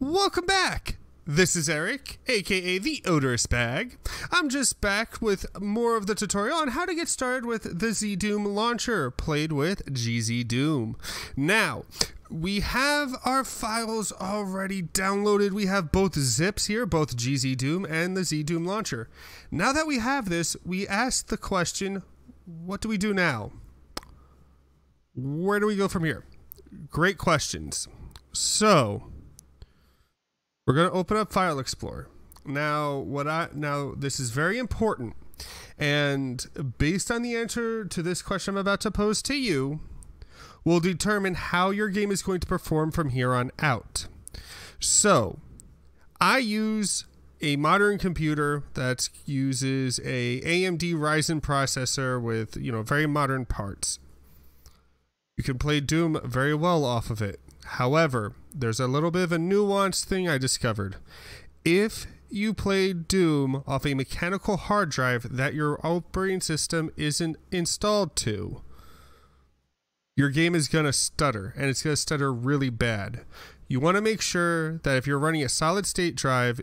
Welcome back! This is Eric, aka the Odorous Bag. I'm just back with more of the tutorial on how to get started with the ZDoom launcher, played with GZDoom. Now, we have our files already downloaded. We have both zips here, both GZDoom and the ZDoom launcher. Now that we have this, we ask the question, what do we do now? Where do we go from here? Great questions. So, we're going to open up File Explorer. Now, this is very important. And based on the answer to this question I'm about to pose to you, will determine how your game is going to perform from here on out. So, I use a modern computer that uses a AMD Ryzen processor with, very modern parts. You can play Doom very well off of it. However, there's a little bit of a nuanced thing I discovered. If you play Doom off a mechanical hard drive that your operating system isn't installed to, your game is going to stutter, and it's going to stutter really bad. You want to make sure that if you're running a solid state drive,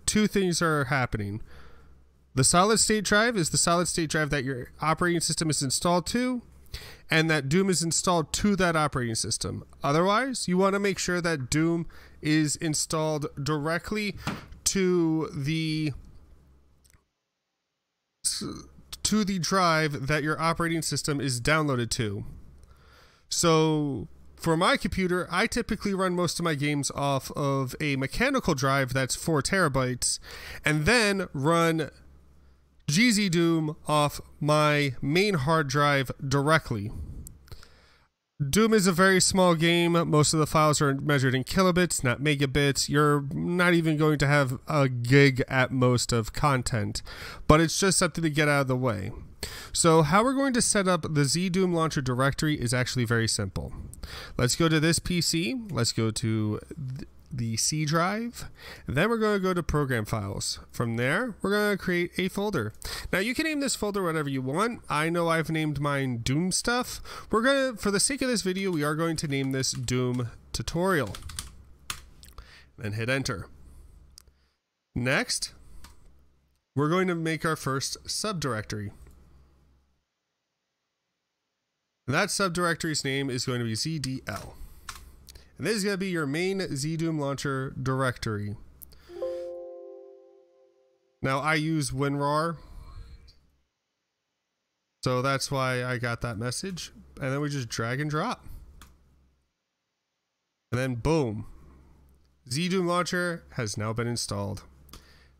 two things are happening. The solid state drive is the solid state drive that your operating system is installed to, and that Doom is installed to that operating system. Otherwise, you want to make sure that Doom is installed directly to the drive that your operating system is downloaded to. So, for my computer, I typically run most of my games off of a mechanical drive that's 4 terabytes, and then run GZDoom off my main hard drive directly. Doom is a very small game. Most of the files are measured in kilobits, not megabits. You're not even going to have a gig at most of content, but it's just something to get out of the way. So how we're going to set up the ZDoom launcher directory is actually very simple. Let's go to this PC. Let's go to the C drive, and then we're going to go to program files. From there, we're going to create a folder. Now you can name this folder whatever you want. I know I've named mine Doom stuff. For the sake of this video, we are going to name this Doom tutorial. Then hit enter. Next, we're going to make our first subdirectory. And that subdirectory's name is going to be ZDL. And this is going to be your main ZDoom launcher directory. Now I use WinRAR, so that's why I got that message. And then we just drag and drop. And then boom, ZDoom launcher has now been installed.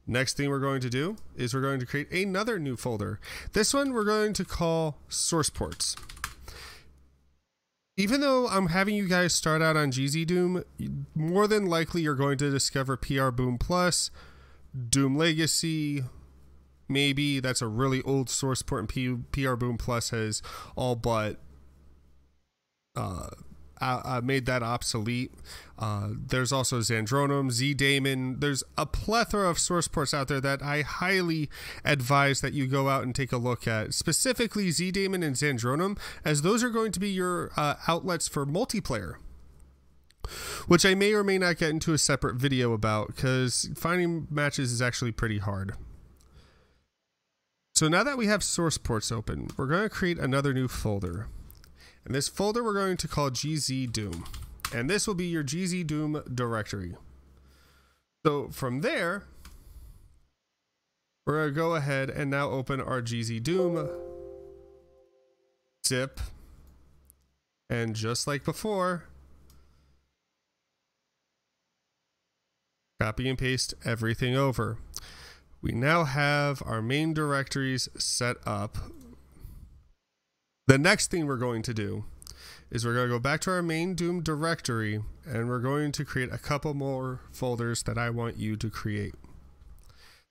Next thing we're going to do is we're going to create another new folder. This one we're going to call source ports. Even though I'm having you guys start out on GZDoom, more than likely you're going to discover PR Boom Plus, Doom Legacy. Maybe that's a really old source port, and PR Boom Plus has all but made that obsolete. There's also Xandronum, ZDaemon. There's a plethora of source ports out there that I highly advise that you go out and take a look at. Specifically ZDaemon and Xandronum, as those are going to be your outlets for multiplayer, which I may or may not get into a separate video about, because finding matches is actually pretty hard. So now that we have source ports open, we're going to create another new folder. And this folder we're going to call GZDoom. And this will be your GZDoom directory. So from there, we're going to go ahead and now open our GZDoom zip. And just like before, copy and paste everything over. We now have our main directories set up. The next thing we're going to do is we're going to go back to our main Doom directory, and we're going to create a couple more folders that I want you to create.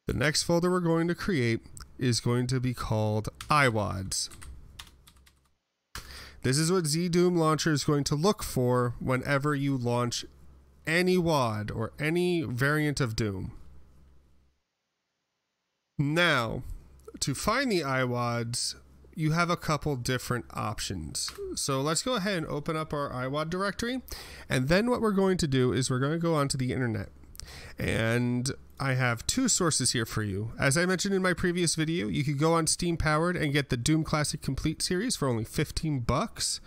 The next folder we're going to create is going to be called iWads. This is what ZDoom launcher is going to look for whenever you launch any WAD or any variant of Doom. Now, to find the iWads, you have a couple different options. So let's go ahead and open up our iWAD directory. And then what we're going to do is we're going to go onto the internet. And I have two sources here for you. As I mentioned in my previous video, you could go on Steam Powered and get the Doom Classic Complete series for only $15.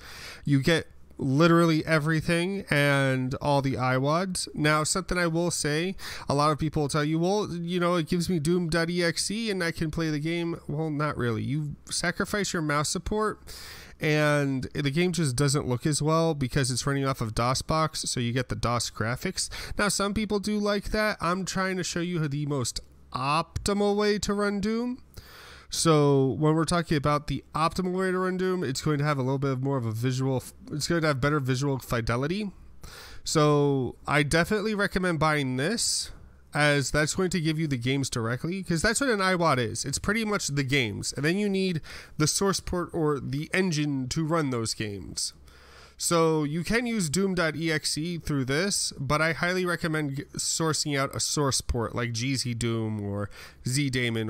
You get literally everything and all the iWADs. Now, something I will say, a lot of people will tell you, well, you know, it gives me Doom.exe and I can play the game. Well, not really. You sacrifice your mouse support and the game just doesn't look as well because it's running off of DOSBox, so you get the DOS graphics. Now, some people do like that. I'm trying to show you the most optimal way to run Doom. So when we're talking about the optimal way to run Doom, it's going to have a little bit more of a visual, it's going to have better visual fidelity. So I definitely recommend buying this, as that's going to give you the games directly, because that's what an iWAD is. It's pretty much the games, and then you need the source port or the engine to run those games. So you can use Doom.exe through this, but I highly recommend sourcing out a source port like GZ Doom or ZDaemon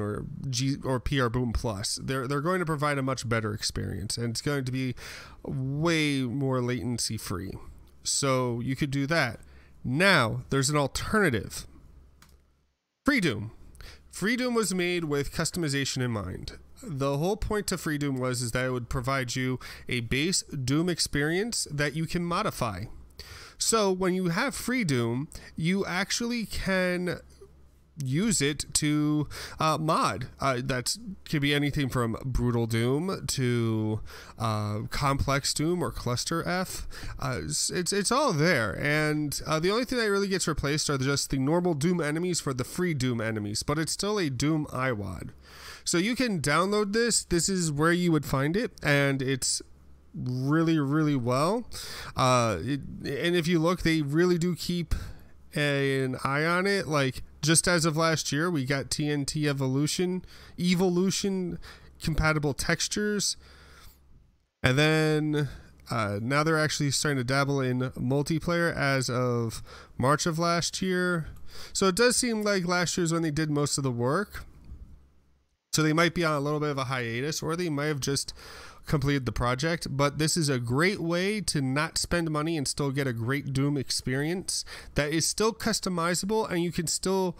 or PR Boom Plus. They're going to provide a much better experience, and it's going to be way more latency free. So you could do that. Now there's an alternative. FreeDoom. FreeDoom was made with customization in mind. The whole point to FreeDoom was that it would provide you a base Doom experience that you can modify. So when you have FreeDoom, you actually can use it to mod. That could be anything from Brutal Doom to Complex Doom or Cluster F. It's all there, and the only thing that really gets replaced are just the normal Doom enemies for the FreeDoom enemies, but it's still a Doom iWAD. So you can download this. This is where you would find it, and it's really, really well. And if you look, they really do keep an eye on it. Like, just as of last year, we got TNT Evolution compatible textures. And then now they're actually starting to dabble in multiplayer as of March of last year. So it does seem like last year's when they did most of the work. So they might be on a little bit of a hiatus, or they might have just completed the project. But this is a great way to not spend money and still get a great Doom experience that is still customizable, and you can still,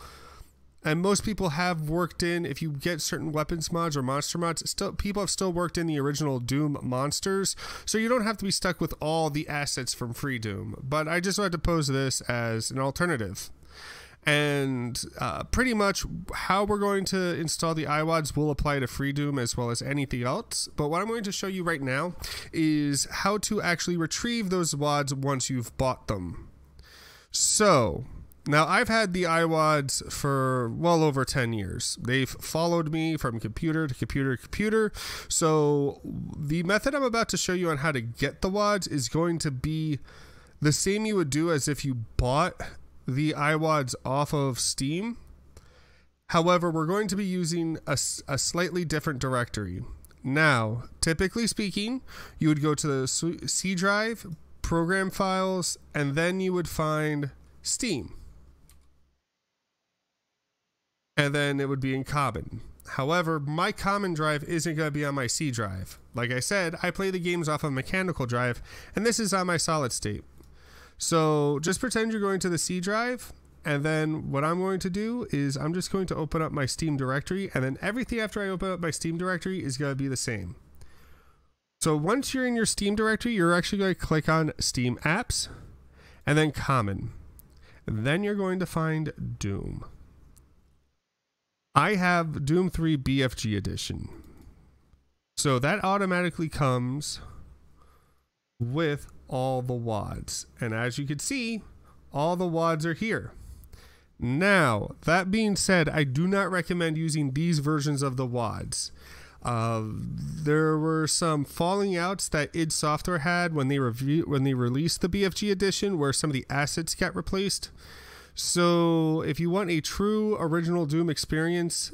and most people have worked in, if you get certain weapons mods or monster mods, still people have still worked in the original Doom monsters, so you don't have to be stuck with all the assets from FreeDoom. But I just wanted to pose this as an alternative. And pretty much how we're going to install the iWADs will apply to FreeDoom as well as anything else. But what I'm going to show you right now is how to actually retrieve those WADs once you've bought them. So now I've had the iWADs for well over 10 years. They've followed me from computer to computer to computer. So the method I'm about to show you on how to get the WADs is going to be the same you would do as if you bought the iWADs off of Steam. However, we're going to be using a slightly different directory. Now, typically speaking, you would go to the C drive, program files, and then you would find Steam. And then it would be in common. However, my common drive isn't going to be on my C drive. Like I said, I play the games off of mechanical drive, and this is on my solid state. So just pretend you're going to the C drive, and then what I'm going to do is I'm just going to open up my Steam directory, and then everything after I open up my Steam directory is going to be the same. So once you're in your Steam directory, you're actually going to click on Steam Apps, and then Common. And then you're going to find Doom. I have Doom 3 BFG Edition. So that automatically comes with all the WADs, and as you can see, all the WADs are here. Now, that being said, I do not recommend using these versions of the WADs. There were some falling outs that id Software had when they released the BFG edition, where some of the assets got replaced. So if you want a true original Doom experience,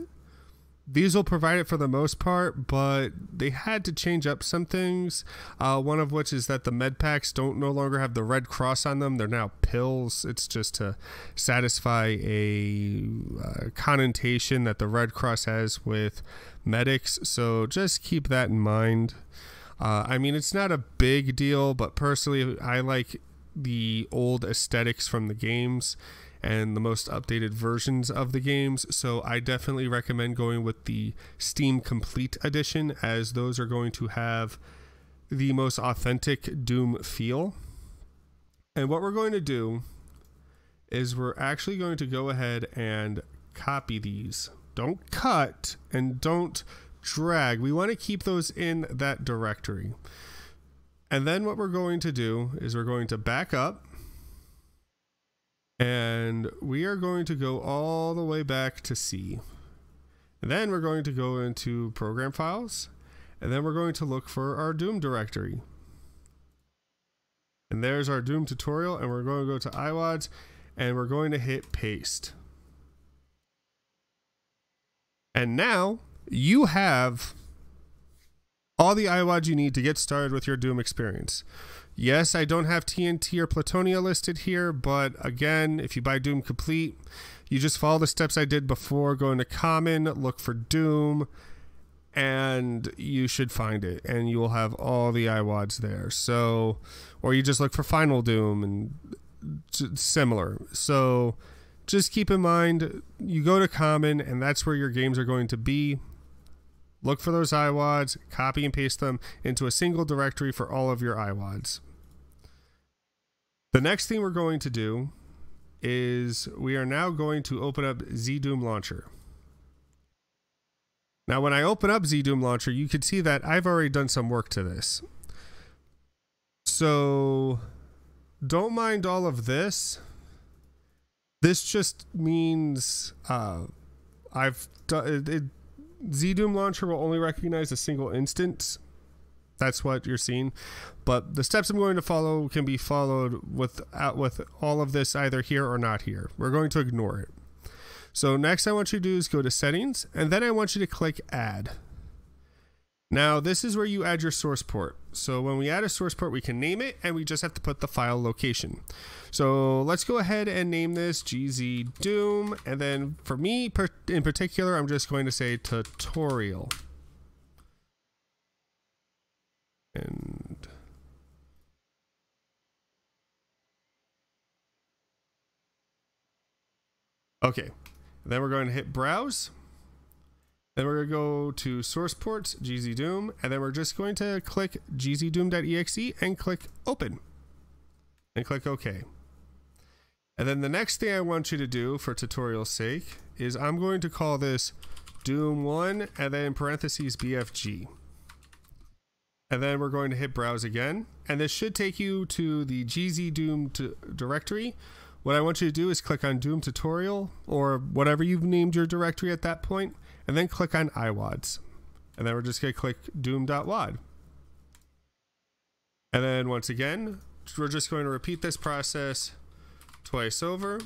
These will provide it for the most part, but they had to change up some things. One of which is that the med packs don't no longer have the red cross on them. They're now pills. It's just to satisfy a connotation that the red cross has with medics. So just keep that in mind. I mean, it's not a big deal, but personally, I like the old aesthetics from the games and the most updated versions of the games, so I definitely recommend going with the Steam Complete Edition, as those are going to have the most authentic Doom feel. And what we're going to do is we're actually going to go ahead and copy these. Don't cut and don't drag. We want to keep those in that directory. And then what we're going to do is we're going to back up, and we are going to go all the way back to C. And then we're going to go into program files, and then we're going to look for our Doom directory. And there's our Doom tutorial, and we're going to go to iWads, and we're going to hit paste. And now you have all the iWads you need to get started with your Doom experience. Yes, I don't have TNT or Plutonia listed here, but again, if you buy Doom Complete, you just follow the steps I did before. Go into Common, look for Doom, and you should find it, and you will have all the iWads there. So, or you just look for Final Doom and similar. So just keep in mind, you go to Common, and that's where your games are going to be. Look for those iWads, copy and paste them into a single directory for all of your iWads. The next thing we're going to do is we are now going to open up ZDoom Launcher. Now, when I open up ZDoom Launcher, you can see that I've already done some work to this. So don't mind all of this. This just means I've done it. ZDoom Launcher will only recognize a single instance. That's what you're seeing. But the steps I'm going to follow can be followed with all of this either here or not here. We're going to ignore it. So next I want you to do is go to Settings, and then I want you to click Add. Now this is where you add your source port. So when we add a source port, we can name it, and we just have to put the file location. So let's go ahead and name this GZ Doom, and then for me in particular, I'm just going to say tutorial. And okay, then we're going to hit browse. Then we're going to go to source ports, GZ Doom, and then we're just going to click gzdoom.exe and click open and click OK. And then the next thing I want you to do for tutorial's sake is I'm going to call this Doom 1 and then in parentheses BFG. And then we're going to hit browse again, and this should take you to the GZ Doom directory. What I want you to do is click on Doom Tutorial or whatever you've named your directory at that point, and then click on iWads. And then we're just going to click doom.wad. And then once again, we're just going to repeat this process twice over.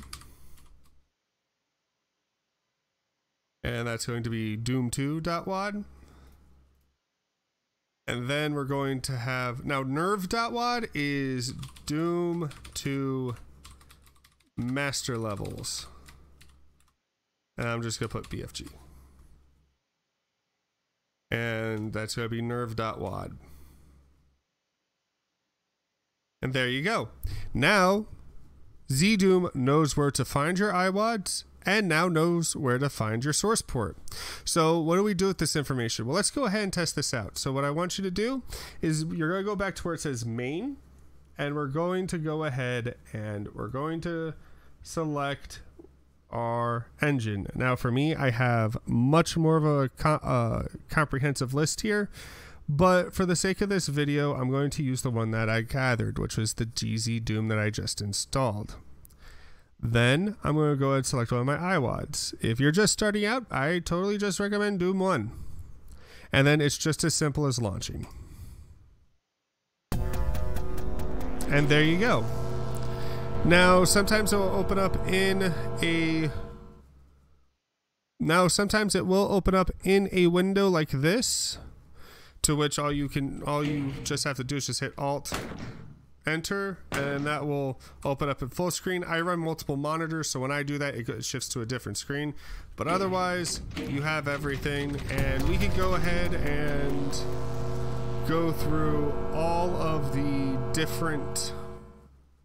And that's going to be doom2.wad. And then we're going to have, now nerve.wad is Doom to master levels. And I'm just going to put BFG. And that's going to be nerve.wad. And there you go. Now, ZDoom knows where to find your iWads, and now knows where to find your source port. So what do we do with this information? Well, let's go ahead and test this out. So what I want you to do is you're going to go back to where it says main, and we're going to go ahead and we're going to select our engine. Now for me, I have much more of a comprehensive list here, but for the sake of this video, I'm going to use the one that I gathered, which was the GZ Doom that I just installed. Then I'm going to go ahead and select one of my iWads. If you're just starting out, I totally just recommend Doom 1. And then it's just as simple as launching. And there you go. Now, sometimes it will open up in a Now, sometimes it will open up in a window like this, to which all you just have to do is just hit Alt Enter, and that will open up in full screen. I run multiple monitors, so when I do that, it shifts to a different screen. But otherwise, you have everything, and we could go ahead and go through all of the different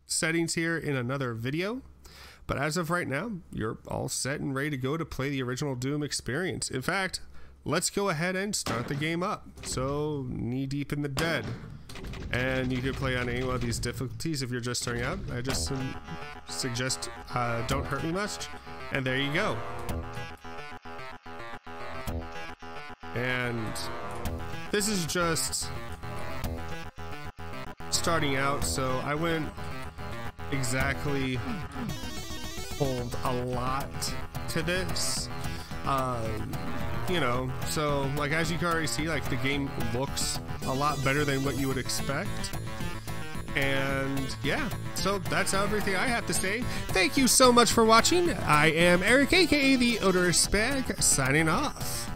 settings here in another video. But as of right now, you're all set and ready to go to play the original Doom experience. In fact, let's go ahead and start the game up. So, knee deep in the dead. And you can play on any one of these difficulties if you're just starting out. I just suggest don't hurt me much. And there you go. And this is just starting out, so I wouldn't exactly hold a lot to this. You know, so like as you can already see, like the game looks a lot better than what you would expect. And yeah, so that's everything I have to say. Thank you so much for watching. I am Eric, aka the Odorous Spag, signing off.